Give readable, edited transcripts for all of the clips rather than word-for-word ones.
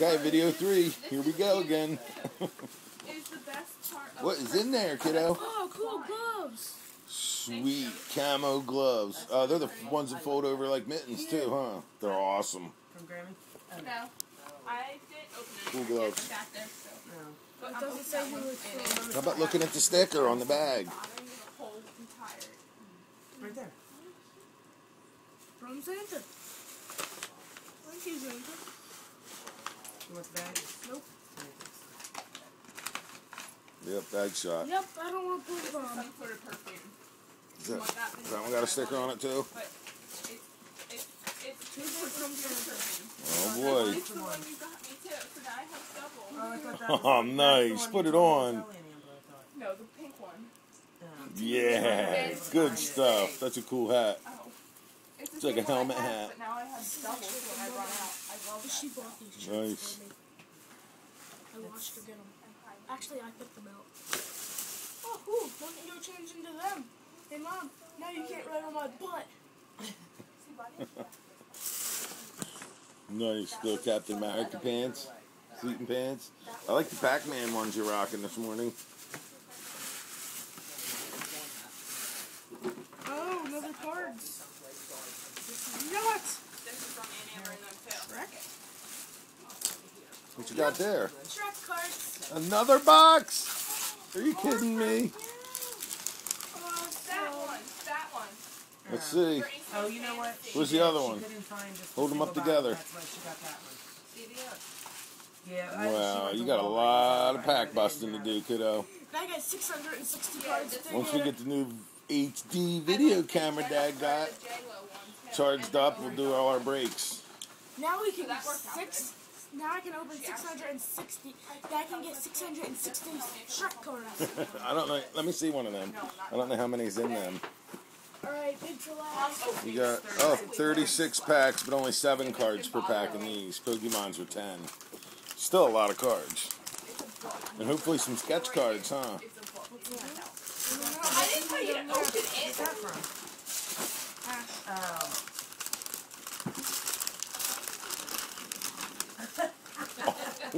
Okay, video 3. Here we go again. Is the best part of What is in there, kiddo? Oh, cool gloves. Sweet camo gloves. They're the ones that fold over like mittens too, huh? They're awesome. From Grammy? Oh. No, I didn't open it. Cool gloves. It's back there, so. No. But it doesn't say who it's from. How about looking at the sticker on the bag? Right there. From Santa. Thank you, Santa. You want the bag? Nope. Yep, bag shot. Yep, I don't want blue bomb. Some sort of perfume. Is that one got a sticker on it too? But it's Two from Santa. Oh boy. It's the one you got me too, so now I have double. Oh, I thought that was Oh, nice. Put it on. No, the pink one. Yeah, good stuff. That's a cool hat. Oh. It's like a helmet hat. But now I have double, so when I run out, I love that. She bought these shirts Nice. for me. I watched her get them. Actually, I picked them out. Oh, cool. Why don't you go change into them? Hey, Mom, now you can't ride on my butt. Nice little Captain America pants, sleeping pants. I like the Pac-Man ones you're rocking this morning. Oh, another cards. Nuts! This is from Ann Amber and them too. Shrek? What you got there? Shrek cards. Another box? Are you kidding me? That one. That one. Let's see. Oh, you know what? Where's the other one? She couldn't find just Hold them up single together. bottle. That's why she got that one. Yeah, Wow, you got a lot of pack busting to do, kiddo. I got 660 cards. Once we get the new HD video camera Dad got charged up, we'll do all our breaks. Now we can get Now I can open 660. Now I can get 660 Shrek cards. I don't know. Let me see one of them. I don't know how many's in them. Alright, big for last. You got 36 packs, but only 7 cards per pack in these. Pokemon's were 10. Still a lot of cards. And hopefully some sketch cards, huh? I didn't tell you to open it. Where's that from?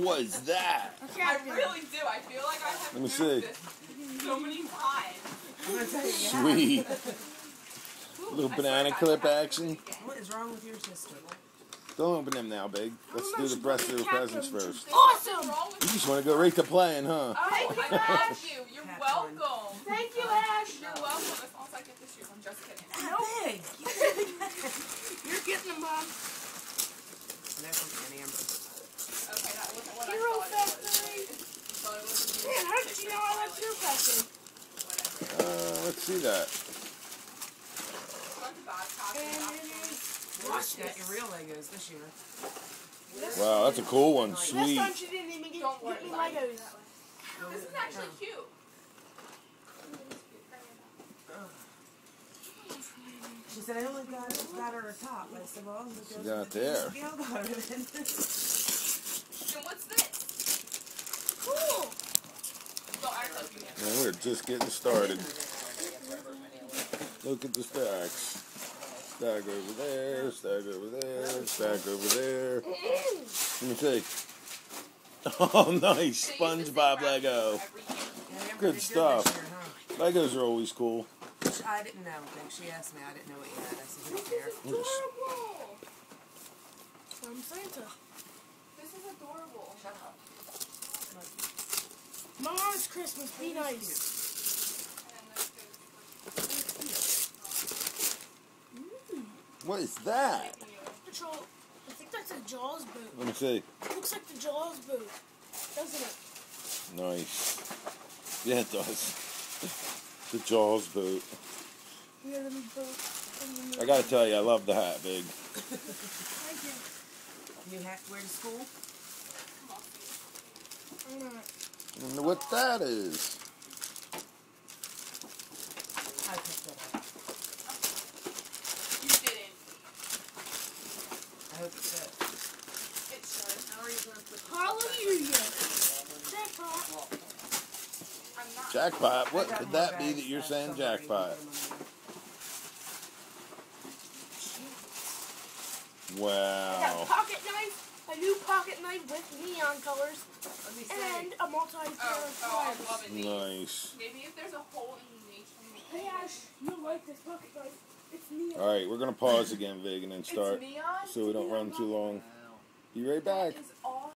What is that? I really do. I feel like I have Let me used see. this so many times. I'm going to tell you, yeah. Sweet. Little banana clip action. What is wrong with your sister? Don't open them now, big. Let's do the rest of the presents first. Awesome! You just want to go right to playing, huh? I love you. You're Catch welcome. Thank you, Ash! You're welcome. As long as I get the shoes. I'm just kidding. How big? You're getting them, Mom. That's from Ann Amber. Okay, that wasn't what Hero I thought. Factory! Thought it was Man, how did you know I left Hero Factory? Let's see that. Watch that, your real Legos this year. Wow, that's a cool one. Last Sweet. time she didn't even get me Legos. This is actually cute. She said, I only got her a top. I said, well, She got there. And what's this? Cool! Well, I don't know. And we're just getting started. Look at the stacks. Stack over there, stack over there, stack over there. Let me see. Oh, nice. SpongeBob Lego. Good stuff. Legos are always cool. I didn't know. She asked me. I didn't know what you had. I said, who's there? Adorable! From Santa. This is adorable. Shut up. Mom, it's Christmas. Be nice. What is that? Patrol. I think that's a Jaws boot. Let me see. It looks like the Jaws boot, doesn't it? Nice. Yeah, it does. The Jaws boot. Yeah, the new boot. I gotta tell you, I love the hat, big. Thank you. You have to wear to school? I'm not. I don't know what that is. I picked it up. You didn't. I hope it's good. It should. How are you going to put Hallelujah! Jackpot! I'm not. Jackpot. What could that be that you're saying jackpot? I got Wow. a pocket knife, a new pocket knife with neon colors, Let me see. and a multi-pair of I'm pliers. loving these. Nice. Maybe if there's a hole in the nation. Hey Ash, you'll like this pocket knife. It's neon. Alright, we're going to pause again, Vig, and then start It's neon? so we don't run too long. Wow. Be right back. That is awesome.